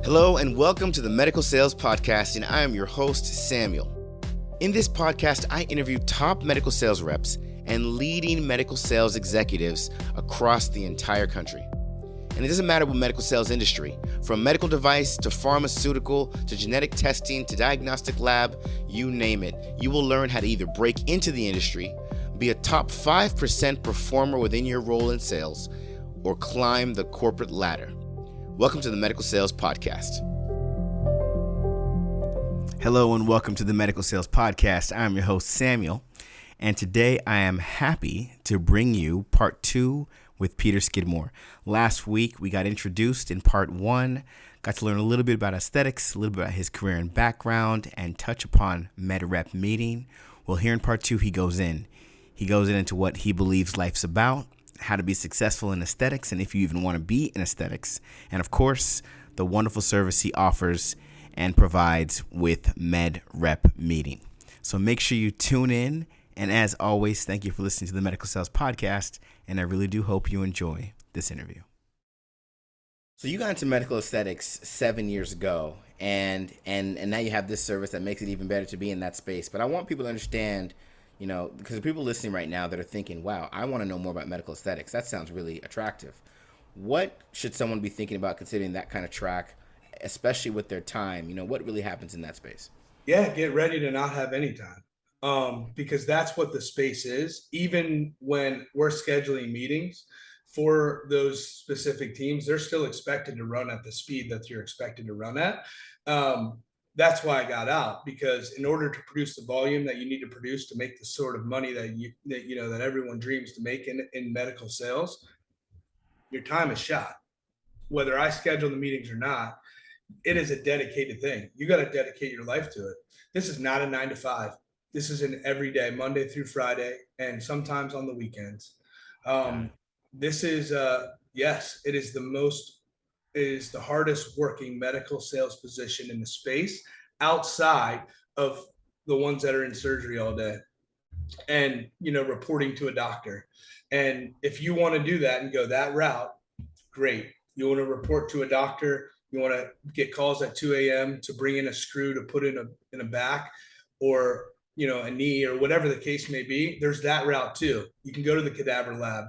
Hello and welcome to the Medical Sales Podcast, and I am your host, Samuel. In this podcast, I interview top medical sales reps and leading medical sales executives across the entire country. And it doesn't matter what medical sales industry, from medical device to pharmaceutical to genetic testing to diagnostic lab, you name it. You will learn how to either break into the industry, be a top 5% performer within your role in sales, or climb the corporate ladder. Welcome to the Medical Sales Podcast. Hello and welcome to the Medical Sales Podcast. I'm your host, Samuel, and today I am happy to bring you part 2 with Peter Skidmore. Last week, we got introduced in part 1, got to learn a little bit about aesthetics, a little bit about his career and background, and touch upon MedRep Meeting. Well, here in part 2, he goes into what he believes life's about, how to be successful in aesthetics, and if you even want to be in aesthetics, and of course, the wonderful service he offers and provides with MedRep Meeting. So make sure you tune in, and as always, thank you for listening to the Medical Sales Podcast, and I really do hope you enjoy this interview. So you got into medical aesthetics 7 years ago, and now you have this service that makes it even better to be in that space. But I want people to understand, because there are people listening right now that are thinking, wow, I want to know more about medical aesthetics. That sounds really attractive. What should someone be thinking about considering that kind of track, especially with their time? What really happens in that space? Yeah, get ready to not have any time, because that's what the space is. Even when we're scheduling meetings for those specific teams, they're still expected to run at the speed that you're expected to run at. That's why I got out, because in order to produce the volume that you need to produce to make the sort of money that everyone dreams to make in medical sales, your time is shot. Whether I schedule the meetings or not, it is a dedicated thing. You got to dedicate your life to it. This is not a 9 to 5. This is an everyday, Monday through Friday, and sometimes on the weekends. This is yes, it is the hardest working medical sales position in the space outside of the ones that are in surgery all day and, reporting to a doctor. And if you want to do that and go that route, great. You want to report to a doctor, you want to get calls at 2 a.m. to bring in a screw to put in a back, or, a knee, or whatever the case may be. There's that route too. You can go to the cadaver lab.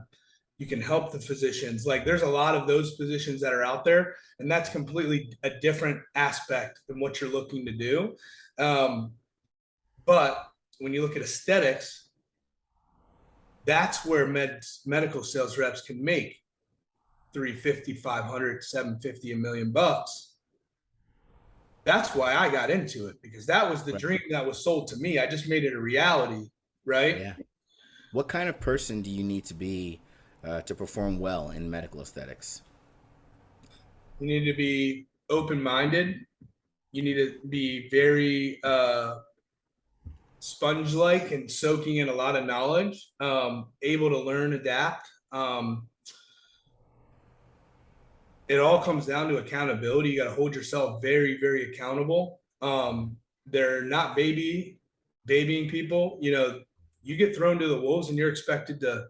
You can help the physicians. Like, there's a lot of those positions that are out there, and that's completely a different aspect than what you're looking to do. But when you look at aesthetics, that's where medical sales reps can make $350, $500, $750, $1 million. That's why I got into it, because that was the dream that was sold to me. I just made it a reality, right? Yeah. What kind of person do you need to be to perform well in medical aesthetics? You need to be open-minded. You need to be very sponge-like and soaking in a lot of knowledge, able to learn, adapt. It all comes down to accountability. You got to hold yourself very, very accountable. They're not babying people. You get thrown to the wolves and you're expected to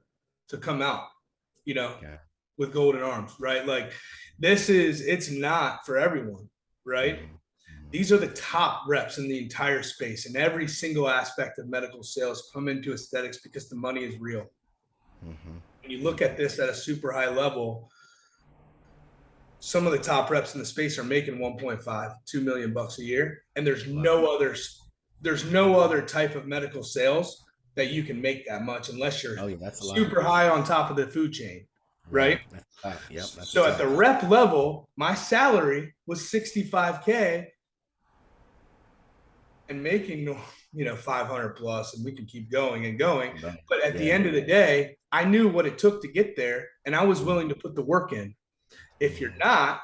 come out, with golden arms, right? Like, it's not for everyone, right? Mm-hmm. These are the top reps in the entire space, and every single aspect of medical sales come into aesthetics because the money is real. Mm-hmm. When you look at this at a super high level, some of the top reps in the space are making 1.5, $2 million a year. And there's no other type of medical sales that you can make that much unless you're super high on top of the food chain, right? So at the rep level, my salary was $65K and making, 500 plus, and we can keep going and going. But at the end of the day, I knew what it took to get there, and I was willing to put the work in. If you're not,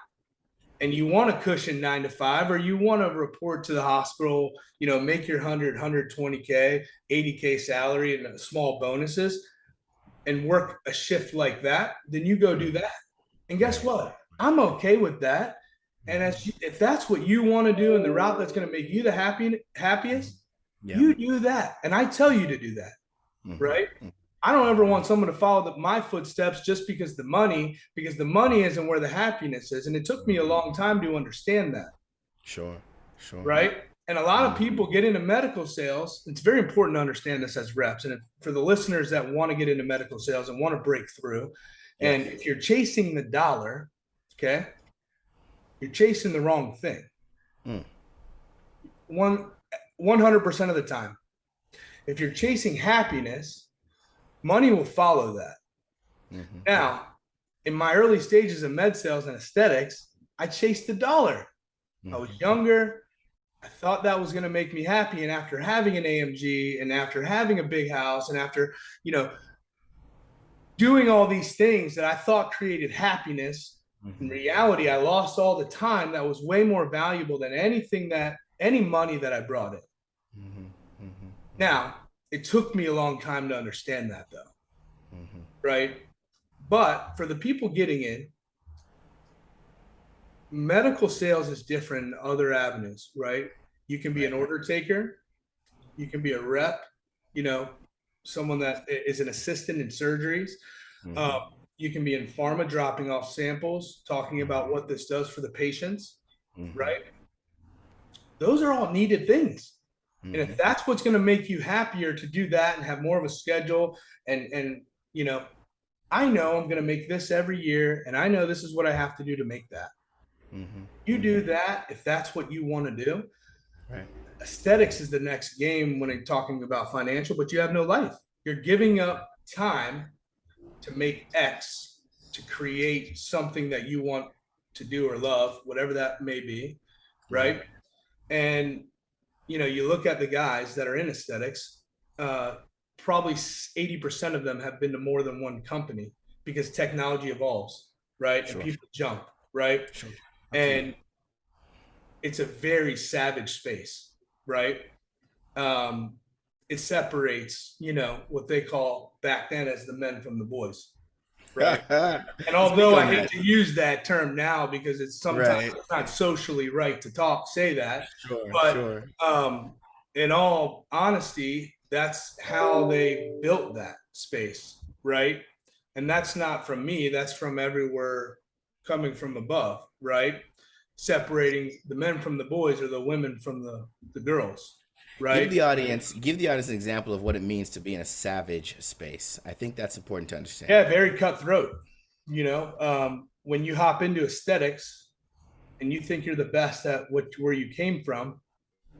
and you want to cushion 9 to 5, or you want to report to the hospital, make your 100, 120K, 80K salary and small bonuses, and work a shift like that, then you go do that. And guess what? I'm okay with that. And if that's what you want to do and the route that's going to make you the happiest, you do that. And I tell you to do that, right? I don't ever want someone to follow my footsteps just because the money isn't where the happiness is. And it took me a long time to understand that. Sure. Sure. Right. And a lot of people get into medical sales. It's very important to understand this as reps. And for the listeners that want to get into medical sales and want to break through, and if you're chasing the dollar, okay, you're chasing the wrong thing. 100% of the time. If you're chasing happiness, money will follow that. Now, in my early stages of med sales and aesthetics, I chased the dollar. I was younger. I thought that was going to make me happy. And after having an AMG and after having a big house and after, doing all these things that I thought created happiness, in reality, I lost all the time that was way more valuable than any money that I brought in. Now, it took me a long time to understand that, though. Right? But for the people getting in, medical sales is different in other avenues, right? You can be an order taker. You can be a rep, someone that is an assistant in surgeries. You can be in pharma dropping off samples, talking about what this does for the patients, right? Those are all needed things. And if that's what's going to make you happier to do that and have more of a schedule and I know I'm going to make this every year and I know this is what I have to do to make that. You do that if that's what you want to do. Right. Aesthetics is the next game when I'm talking about financial, but you have no life. You're giving up time to make X, to create something that you want to do or love, whatever that may be, right? And you look at the guys that are in aesthetics, probably 80% of them have been to more than one company because technology evolves, right? Sure. And people jump, right? Sure. And it's a very savage space, right? It separates, what they call back then as the men from the boys, right? And although I hate to use that term now because it's sometimes it's not socially right to say that, but in all honesty, that's how they built that space, right? And that's not from me, that's from everywhere coming from above, right? Separating the men from the boys or the women from the girls, right? Give the audience an example of what it means to be in a savage space. I think that's important to understand. Yeah, very cutthroat. When you hop into aesthetics and you think you're the best at where you came from,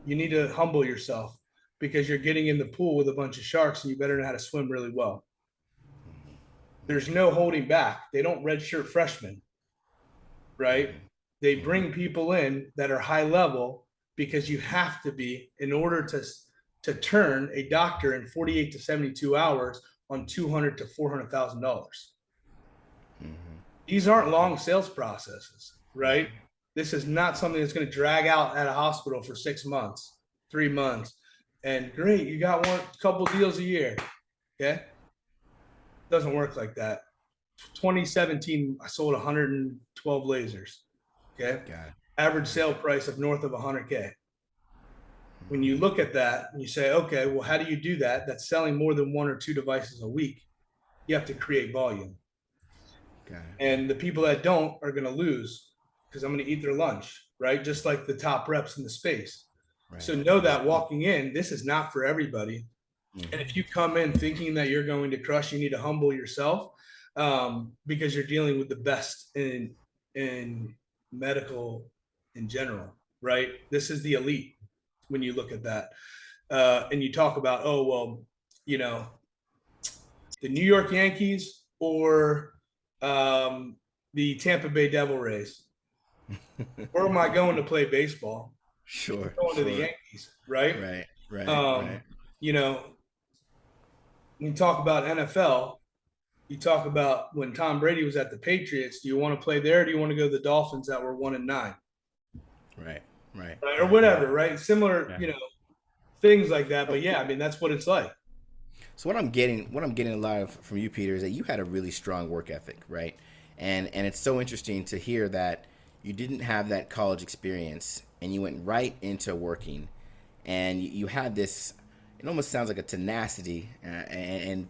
you need to humble yourself because you're getting in the pool with a bunch of sharks and you better know how to swim really well. There's no holding back. They don't redshirt freshmen, right? They bring people in that are high level because you have to be in order to turn a doctor in 48 to 72 hours on $200,000 to $400,000. These aren't long sales processes, right? This is not something that's going to drag out at a hospital for 6 months, 3 months, and great, you got a couple deals a year. Okay, doesn't work like that. 2017, I sold 112 lasers. Okay, average sale price of north of 100K. When you look at that and you say, okay, well, how do you do that? That's selling more than 1 or 2 devices a week. You have to create volume. And the people that don't are going to lose because I'm going to eat their lunch, right? Just like the top reps in the space. Right. So know that walking in, this is not for everybody. And if you come in thinking that you're going to crush, you need to humble yourself because you're dealing with the best in medical in general, right? This is the elite when you look at that. And you talk about, the New York Yankees or the Tampa Bay Devil Rays. Where am I going to play baseball? Sure. I'm going to the Yankees, right? Right. When you talk about NFL, you talk about when Tom Brady was at the Patriots. Do you want to play there? Or do you want to go to the Dolphins that were 1-9? Right. Or whatever, right? Similar, things like that. But yeah, I mean, that's what it's like. So what I'm getting a lot of from you, Peter, is that you had a really strong work ethic, right? And it's so interesting to hear that you didn't have that college experience and you went right into working, and you had this it almost sounds like a tenacity, and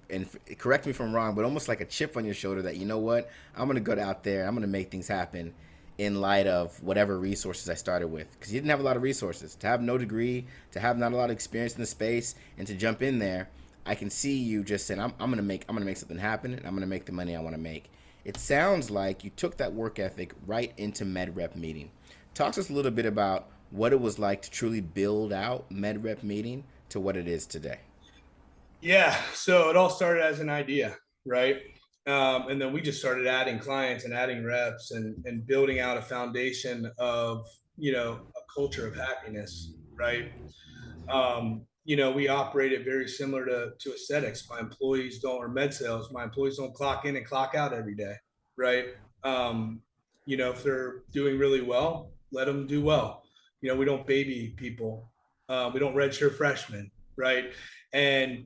correct me if I'm wrong, but almost like a chip on your shoulder that, you know what, I'm gonna go out there, I'm gonna make things happen in light of whatever resources I started with, because you didn't have a lot of resources. To have no degree, to have not a lot of experience in the space, and to jump in there, I can see you just saying, I'm gonna make something happen, and I'm gonna make the money I want to make. It sounds like you took that work ethic right into MedRep Meeting. Talk to us a little bit about what it was like to truly build out MedRep Meeting to what it is today. Yeah. So it all started as an idea, right? And then we just started adding clients and adding reps and building out a foundation of, a culture of happiness, right? We operate it very similar to aesthetics. My employees don't, or med sales, my employees don't clock in and clock out every day, right? Um, if they're doing really well, let them do well. We don't baby people. We don't redshirt freshmen, right? And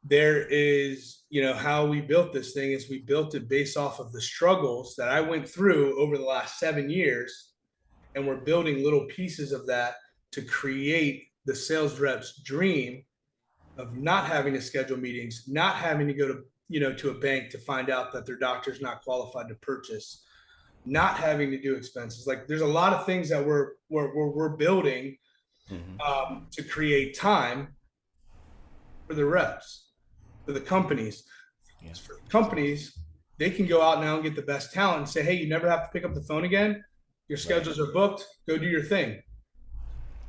there is, how we built this thing is we built it based off of the struggles that I went through over the last 7 years. And we're building little pieces of that to create the sales rep's dream of not having to schedule meetings, not having to go to a bank to find out that their doctor's not qualified to purchase, not having to do expenses. Like there's a lot of things that we're building to create time for the reps, for the companies. Yeah. For companies, they can go out now and get the best talent and say, hey, you never have to pick up the phone again. Your schedules are booked. Go do your thing.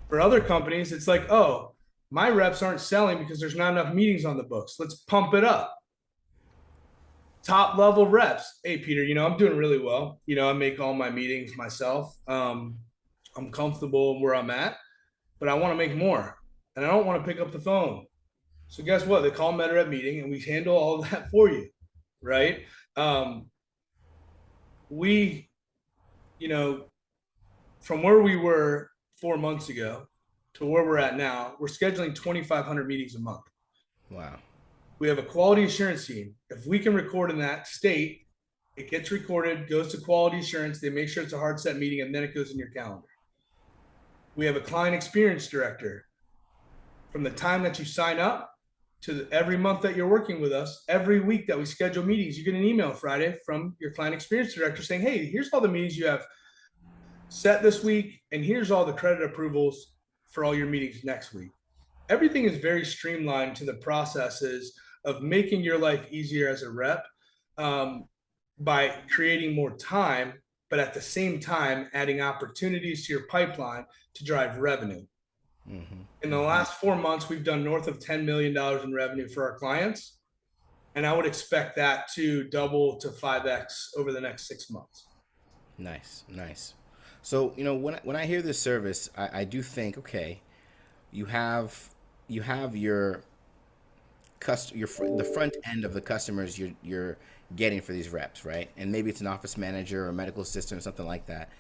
For other companies, it's like, oh, my reps aren't selling because there's not enough meetings on the books. Let's pump it up. Top level reps. Hey, Peter, I'm doing really well. I make all my meetings myself. I'm comfortable where I'm at, but I want to make more and I don't want to pick up the phone. So guess what? They call MedRep Meeting and we handle all of that for you, right? We, from where we were 4 months ago to where we're at now, we're scheduling 2,500 meetings a month. Wow. We have a quality assurance team. If we can record in that state, it gets recorded, goes to quality assurance. They make sure it's a hard set meeting, and then it goes in your calendar. We have a client experience director. From the time that you sign up to every month that you're working with us, every week that we schedule meetings, you get an email Friday from your client experience director saying, hey, here's all the meetings you have set this week, and here's all the credit approvals for all your meetings next week. Everything is very streamlined to the processes of making your life easier as a rep by creating more time, but at the same time, adding opportunities to your pipeline to drive revenue. Mm-hmm. In the last 4 months, we've done north of $10 million in revenue for our clients. And I would expect that to double to 5X over the next 6 months. Nice, nice. So, when I hear this service, I do think, okay, you have your the front end of the customers you're getting for these reps, right? And maybe it's an office manager or a medical assistant or something like that.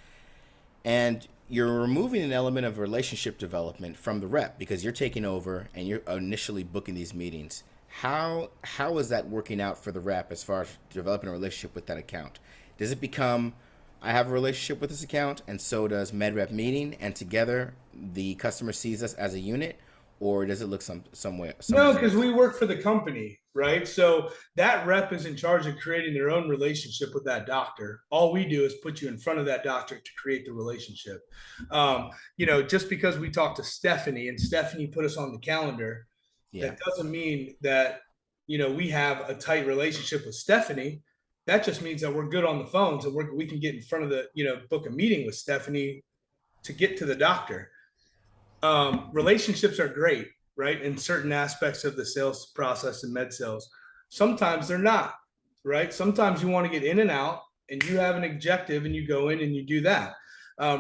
And you're removing an element of relationship development from the rep because you're taking over and you're initially booking these meetings. How is that working out for the rep as far as developing a relationship with that account? Does it become, I have a relationship with this account and so does MedRep Meeting, and together the customer sees us as a unit? Or does it look somewhere? No, because we work for the company, right? So that rep is in charge of creating their own relationship with that doctor. All we do is put you in front of that doctor to create the relationship. Just because we talked to Stephanie and Stephanie put us on the calendar, that doesn't mean that, we have a tight relationship with Stephanie. That just means that we're good on the phones and we can get in front of the, book a meeting with Stephanie to get to the doctor. Relationships are great, right? In certain aspects of the sales process in med sales. Sometimes they're not, right? Sometimes you want to get in and out and you have an objective and you go in and you do that.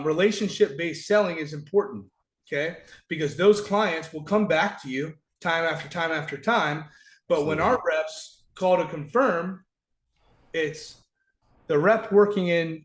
Relationship-based selling is important, okay? Because those clients will come back to you time after time after time. But when our reps call to confirm, it's the rep working in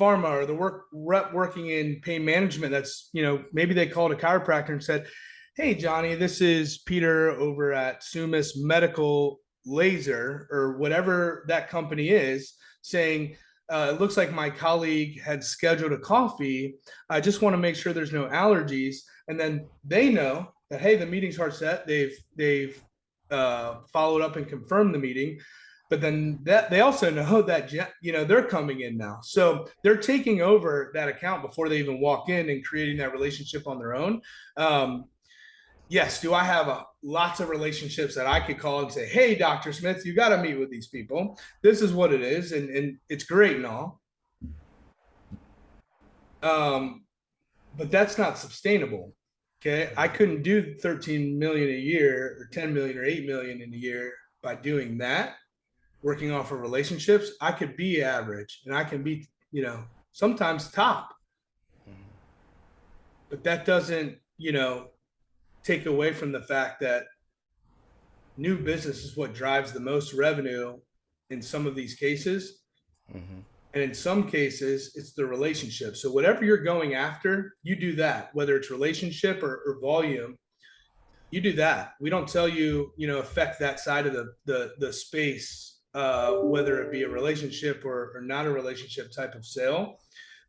pharma or the rep working in pain management. That's, maybe they called a chiropractor and said, hey, Johnny, this is Peter over at Sumis Medical Laser or whatever that company is, saying, it looks like my colleague had scheduled a coffee. I just want to make sure there's no allergies. And then they know that, hey, the meeting's hard set. They've followed up and confirmed the meeting. But then that they also know that, they're coming in now. So they're taking over that account before they even walk in and creating that relationship on their own. Yes, do I have lots of relationships that I could call and say, hey, Dr. Smith, you got to meet with these people. This is what it is. And it's great and all. But that's not sustainable. Okay. I couldn't do 13 million a year or 10 million or 8 million in a year by doing that. Working off of relationships, I could be average and I can be, sometimes top. But that doesn't, take away from the fact that new business is what drives the most revenue in some of these cases. Mm-hmm. And in some cases, it's the relationship. So whatever you're going after, you do that, whether it's relationship or volume, you do that. We don't tell you, affect that side of the space, whether it be a relationship or not a relationship type of sale.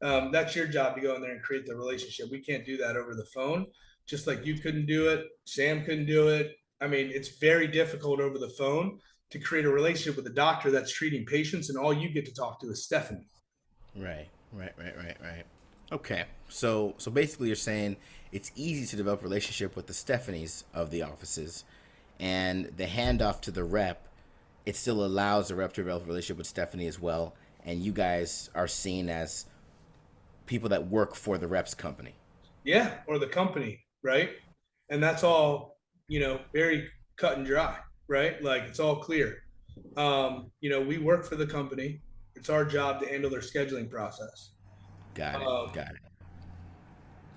That's your job to go in there and create the relationship. We can't do that over the phone. Just like you couldn't do it, Sam couldn't do it. I mean, it's very difficult over the phone to create a relationship with a doctor that's treating patients, and all you get to talk to is Stephanie. Right. Okay, so basically you're saying it's easy to develop a relationship with the Stephanies of the offices, and the handoff to the rep, it still allows the rep to develop a relationship with Stephanie as well, and you guys are seen as people that work for the rep's company. Yeah, or the company. Right. And that's all, very cut and dry, right? Like it's all clear. We work for the company. It's our job to handle their scheduling process. Got it.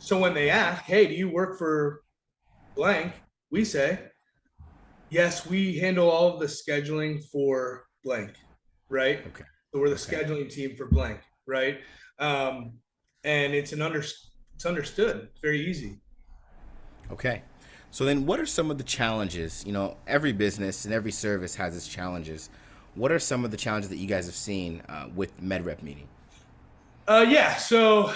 So when they ask, hey, do you work for blank? We say, yes, we handle all of the scheduling for blank. Right. Okay. So we're the scheduling team for blank. Right. And it's understood. It's very easy. Okay. So then what are some of the challenges? Every business and every service has its challenges. What are some of the challenges that you guys have seen with MedRep Meeting? So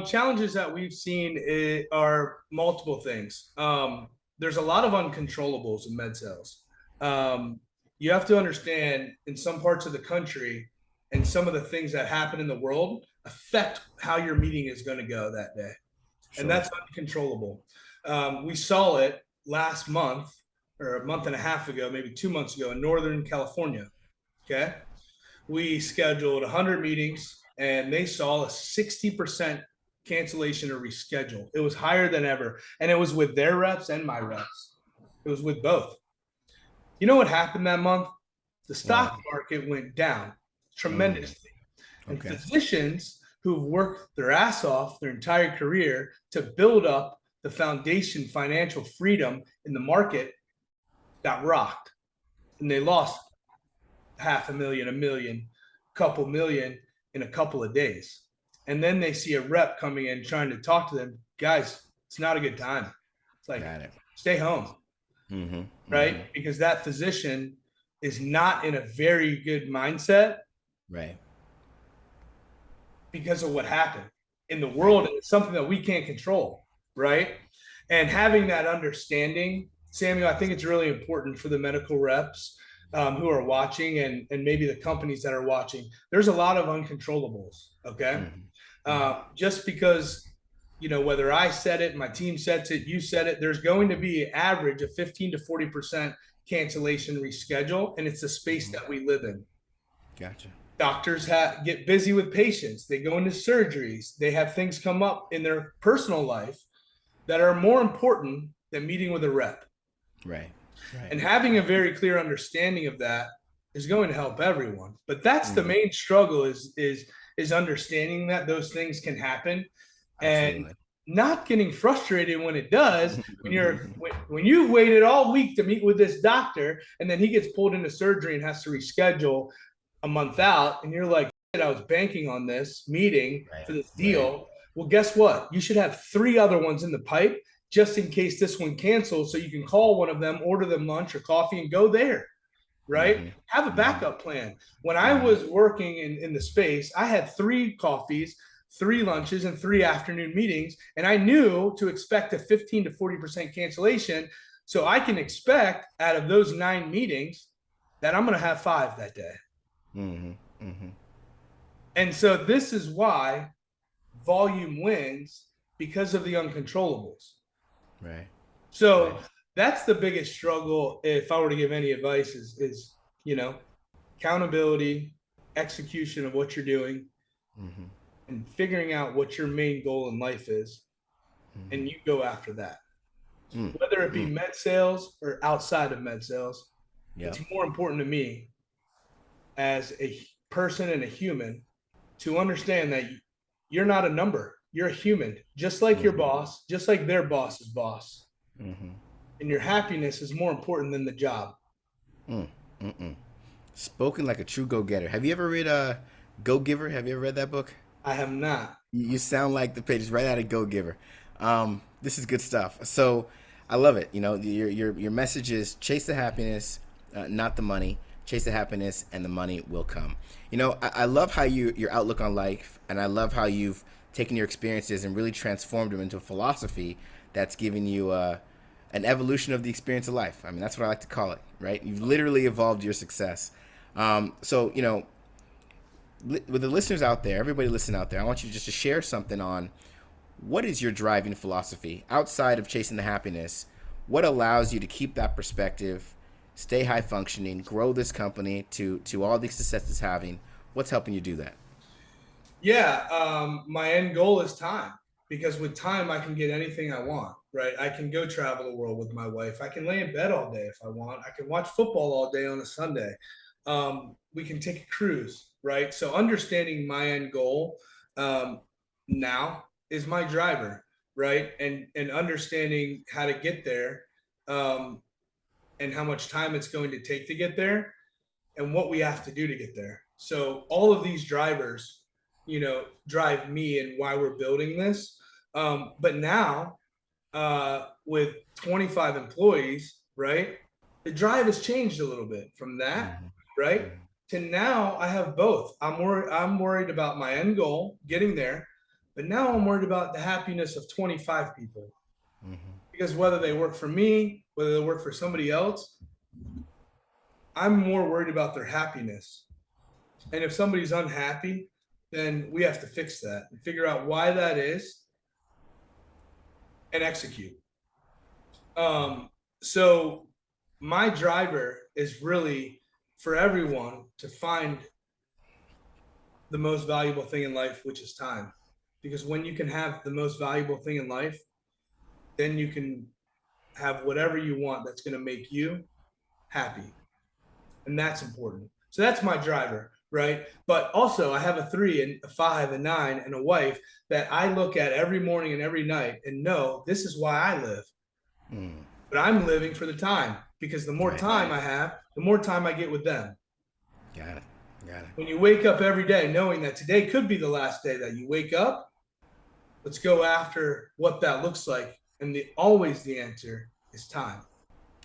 challenges that we've seen are multiple things. There's a lot of uncontrollables in med sales. You have to understand in some parts of the country and some of the things that happen in the world affect how your meeting is going to go that day. Sure. And that's uncontrollable. We saw it last month or a month and a half ago, maybe 2 months ago in Northern California. Okay. We scheduled 100 meetings and they saw a 60% cancellation or reschedule. It was higher than ever. And it was with their reps and my reps. It was with both. You know what happened that month? The stock market went down tremendously. Okay. And physicians who've worked their ass off their entire career to build up the foundation, financial freedom in the market, got rocked, and they lost $500,000, $1 million, couple million in a couple of days. And then they see a rep coming in trying to talk to them. Guys, it's not a good time. It's like, stay home. Mm-hmm. Right? Mm-hmm. Because that physician is not in a very good mindset. Right. Because of what happened in the world. And it's something that we can't control. Right. And having that understanding, Samuel, I think it's really important for the medical reps who are watching and maybe the companies that are watching. There's a lot of uncontrollables. Okay. Mm-hmm. Just because, whether I said it, my team says it, you said it, there's going to be an average of 15 to 40% cancellation reschedule. And it's the space that we live in. Gotcha. Doctors get busy with patients. They go into surgeries. They have things come up in their personal life that are more important than meeting with a rep. Right. And having a very clear understanding of that is going to help everyone. But that's the main struggle is understanding that those things can happen. Absolutely. And not getting frustrated when it does, when you've waited all week to meet with this doctor and then he gets pulled into surgery and has to reschedule a month out, and you're like, I was banking on this meeting for this deal. Right. Well, guess what? You should have 3 other ones in the pipe just in case this one cancels, so you can call one of them, order them lunch or coffee, and go there, right? Mm-hmm. Have a backup plan. When I was working in the space, I had 3 coffees 3 lunches and 3 afternoon meetings. And I knew to expect a 15 to 40% cancellation. So I can expect out of those 9 meetings that I'm going to have 5 that day. Mm-hmm. Mm-hmm. And so this is why volume wins, because of the uncontrollables. Right. So Right. that's the biggest struggle. If I were to give any advice is, accountability, execution of what you're doing, Mm-hmm. and figuring out what your main goal in life is. Mm-hmm. And you go after that, Mm. whether it be Mm. med sales or outside of med sales. Yep. It's more important to me as a person and a human to understand that you're not a number. You're a human, just like your Mm-hmm. boss, just like their boss's boss. Mm-hmm. And your happiness is more important than the job. Mm. Mm-mm. Spoken like a true go-getter. Have you ever read Go Giver? Have you ever read that book? I have not. You sound like the pages right out of Go Giver. This is good stuff. So I love it. Your message is chase the happiness, not the money. Chase the happiness, and the money will come. I love how your outlook on life, and I love how you've taken your experiences and really transformed them into a philosophy that's giving you an evolution of the experience of life. I mean, that's what I like to call it, right? You've literally evolved your success. So, with the listeners out there, everybody listening out there, I want you just to share something on what is your driving philosophy outside of chasing the happiness. What allows you to keep that perspective, stay high functioning, grow this company to all the success it's having? What's helping you do that? Yeah, my end goal is time, because with time I can get anything I want, right? I can go travel the world with my wife. I can lay in bed all day if I want. I can watch football all day on a Sunday. We can take a cruise, right? So understanding my end goal um, now is my driver, right? And understanding how to get there, um, and how much time it's going to take to get there, and what we have to do to get there. So all of these drivers, drive me and why we're building this. But now, with 25 employees, right, the drive has changed a little bit from that, Mm-hmm. right, to now I have both. I'm worried about my end goal, getting there, but now I'm worried about the happiness of 25 people, Mm-hmm. because whether they work for me, whether they work for somebody else, I'm more worried about their happiness. And if somebody's unhappy, then we have to fix that and figure out why that is and execute. So my driver is really for everyone to find the most valuable thing in life, which is time. Because when you can have the most valuable thing in life, then you can have whatever you want that's going to make you happy. And that's important. So that's my driver, right? But also I have a 3 and a 5 and 9 and a wife that I look at every morning and every night and know this is why I live. Mm. But I'm living for the time, because the more Right. time I have, the more time I get with them. Got it. Got it. When you wake up every day knowing that today could be the last day that you wake up, let's go after what that looks like. And always the answer is time.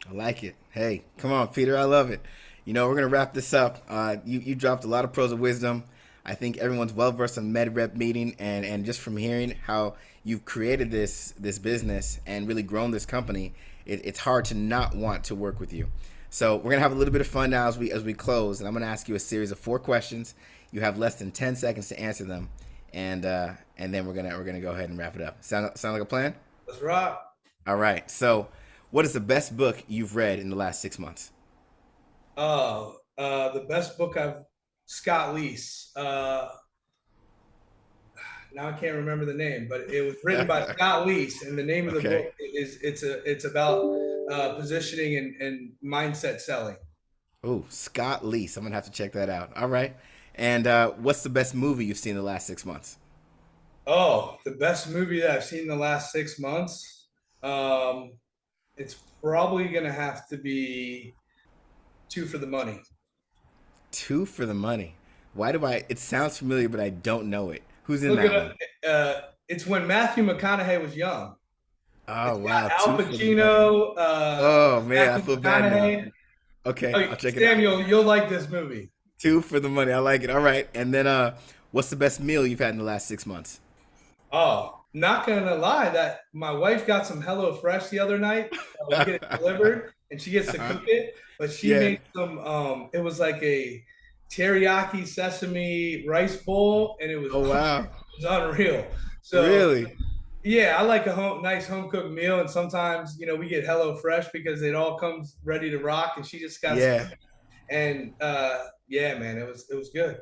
I like it. Hey, come on, Peter. I love it. We're gonna wrap this up. You dropped a lot of pros of wisdom. I think everyone's well versed on MedRep Meeting, and just from hearing how you've created this business and really grown this company, it's hard to not want to work with you. So we're gonna have a little bit of fun now as we close, and I'm gonna ask you a series of 4 questions. You have less than 10 seconds to answer them, and then we're gonna go ahead and wrap it up. Sound like a plan? Let's rock. All right. So, what is the best book you've read in the last 6 months? The best book Scott Leese. Now I can't remember the name, but it was written by Scott Leese, and the name of the Okay. book is it's about positioning and mindset selling. Oh, Scott Leese. I'm gonna have to check that out. All right. And what's the best movie you've seen in the last 6 months? Oh, the best movie that I've seen in the last 6 months. It's probably gonna have to be Two for the Money. Two for the Money. Why do I? It sounds familiar, but I don't know it. Who's in Look that at one? it. It's when Matthew McConaughey was young. Oh It's got wow, Al Two for the Money. Pacino, Oh man, I Matthew feel bad now. McConaughey. Okay, Oh, I'll check it out. Samuel, you'll like this movie. Two for the Money. I like it. All right. And then What's the best meal you've had in the last 6 months? Oh, not gonna lie, that my wife got some Hello Fresh the other night. We get it delivered, and she gets to Uh-huh. cook it. But she Yeah. made some. It was like a teriyaki sesame rice bowl, and it was, Oh, wow. it was unreal. So Really? yeah, I like a nice home cooked meal, and sometimes we get Hello Fresh because it all comes ready to rock, and she just got some. Yeah. And yeah, man, it was good.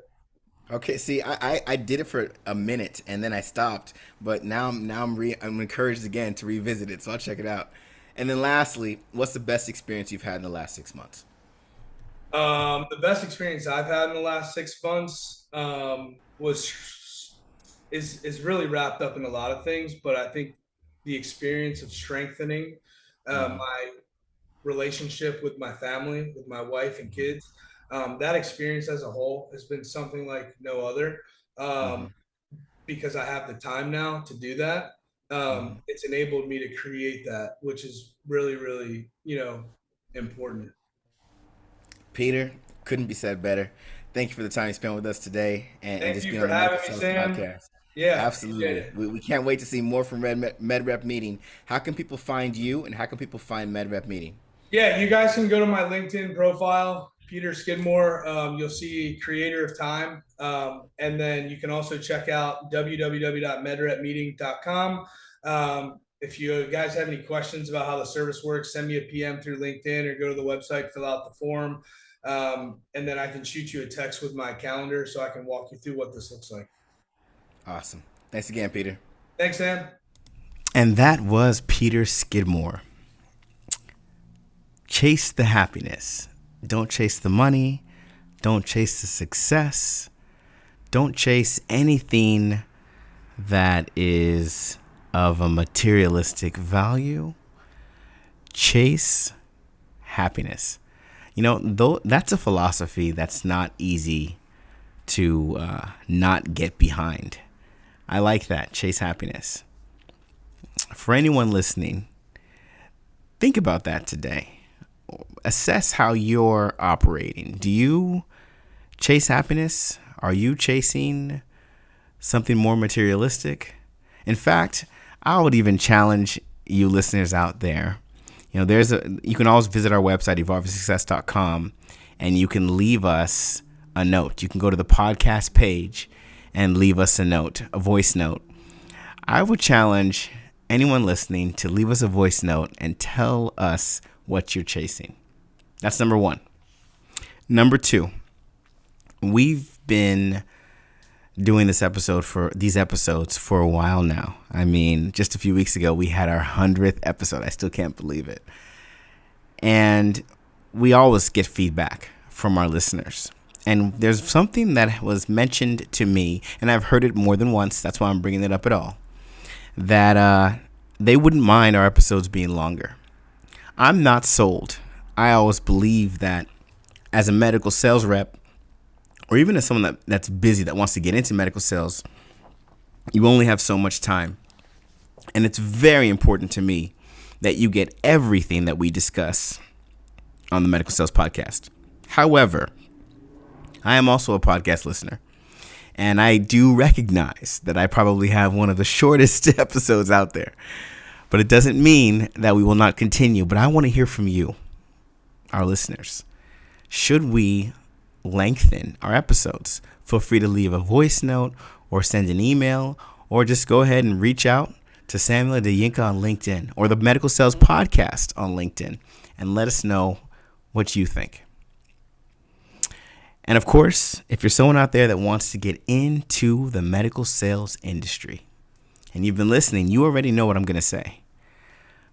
Okay, see, I did it for a minute and then I stopped, but I'm encouraged again to revisit it, so I'll check it out. And then lastly, what's the best experience you've had in the last 6 months? The best experience I've had in the last 6 months was is really wrapped up in a lot of things, but I think the experience of strengthening Mm-hmm. my relationship with my family, with my wife and kids, that experience as a whole has been something like no other. Mm-hmm. Um, because I have the time now to do that. Mm-hmm. It's enabled me to create that, which is really, really, important. Peter, couldn't be said better. Thank you for the time you spent with us today and Thank just you being for on the Medical having me, Sales Sam. Podcast. Yeah, appreciate Absolutely. it. We can't wait to see more from MedRep Meeting. How can people find you and how can people find MedRep Meeting? Yeah, you guys can go to my LinkedIn profile, Peter Skidmore. You'll see Creator of Time. And then you can also check out www.medrepmeeting.com. If you guys have any questions about how the service works, send me a PM through LinkedIn or go to the website, fill out the form. And then I can shoot you a text with my calendar so I can walk you through what this looks like. Awesome. Thanks again, Peter. Thanks, Sam. And that was Peter Skidmore. Chase the happiness. Don't chase the money. Don't chase the success. Don't chase anything that is of a materialistic value. Chase happiness. Though that's a philosophy that's not easy to not get behind. I like that. Chase happiness. For anyone listening, think about that today. Assess how you're operating. Do you chase happiness? Are you chasing something more materialistic? In fact, I would even challenge you listeners out there. You can always visit our website, evolveyoursuccess.com, and you can leave us a note. You can go to the podcast page and leave us a note, a voice note. I would challenge anyone listening to leave us a voice note and tell us what you're chasing. That's number one. Number two, we've been doing these episodes for a while now. I mean, just a few weeks ago, we had our 100th episode. I still can't believe it. And we always get feedback from our listeners. And there's something that was mentioned to me, and I've heard it more than once. That's why I'm bringing it up at all. That they wouldn't mind our episodes being longer. I'm not sold. I always believe that as a medical sales rep, or even as someone that's busy, that wants to get into medical sales, you only have so much time. And it's very important to me that you get everything that we discuss on the Medical Sales Podcast. However, I am also a podcast listener. And I do recognize that I probably have one of the shortest episodes out there. But it doesn't mean that we will not continue. But I want to hear from you, our listeners. Should we lengthen our episodes? Feel free to leave a voice note or send an email or just go ahead and reach out to Samuel DeYinka on LinkedIn or the Medical Sales Podcast on LinkedIn and let us know what you think. And of course, if you're someone out there that wants to get into the medical sales industry and you've been listening, you already know what I'm going to say.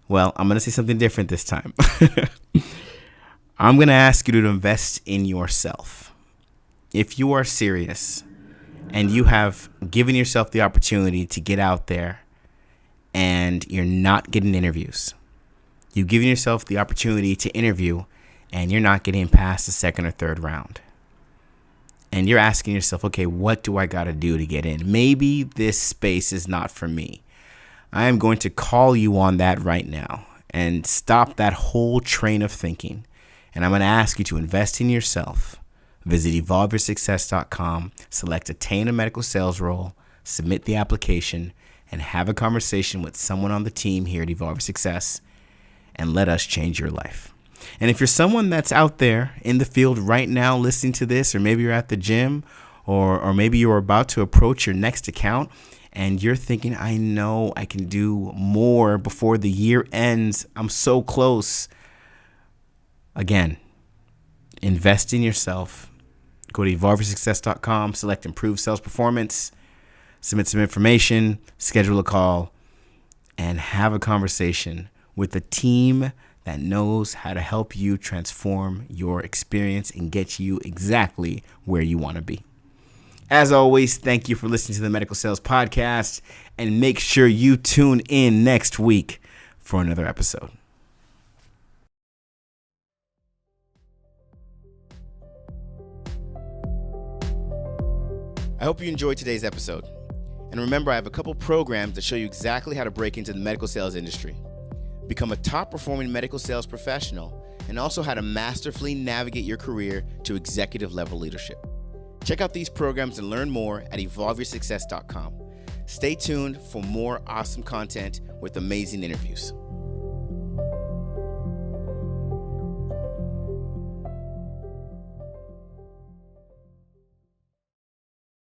Well, I'm going to say something different this time. I'm going to ask you to invest in yourself. If you are serious and you have given yourself the opportunity to get out there and you're not getting interviews, you've given yourself the opportunity to interview and you're not getting past the second or third round. And you're asking yourself, okay, what do I got to do to get in? Maybe this space is not for me. I am going to call you on that right now and stop that whole train of thinking. And I'm going to ask you to invest in yourself Visit evolveyoursuccess.com, select Attain a Medical Sales Role, submit the application, and have a conversation with someone on the team here at Evolve Your Success, and let us change your life. And if you're someone that's out there in the field right now listening to this, or maybe you're at the gym, or maybe you're about to approach your next account, and you're thinking, I know I can do more before the year ends. I'm so close. Again, invest in yourself. Go to evolveyoursuccess.com, select Improve Sales Performance, submit some information, schedule a call, and have a conversation with a team that knows how to help you transform your experience and get you exactly where you want to be. As always, thank you for listening to the Medical Sales Podcast, and make sure you tune in next week for another episode. I hope you enjoyed today's episode. And remember, I have a couple programs that show you exactly how to break into the medical sales industry, become a top-performing medical sales professional, and also how to masterfully navigate your career to executive-level leadership. Check out these programs and learn more at evolveyoursuccess.com. Stay tuned for more awesome content with amazing interviews.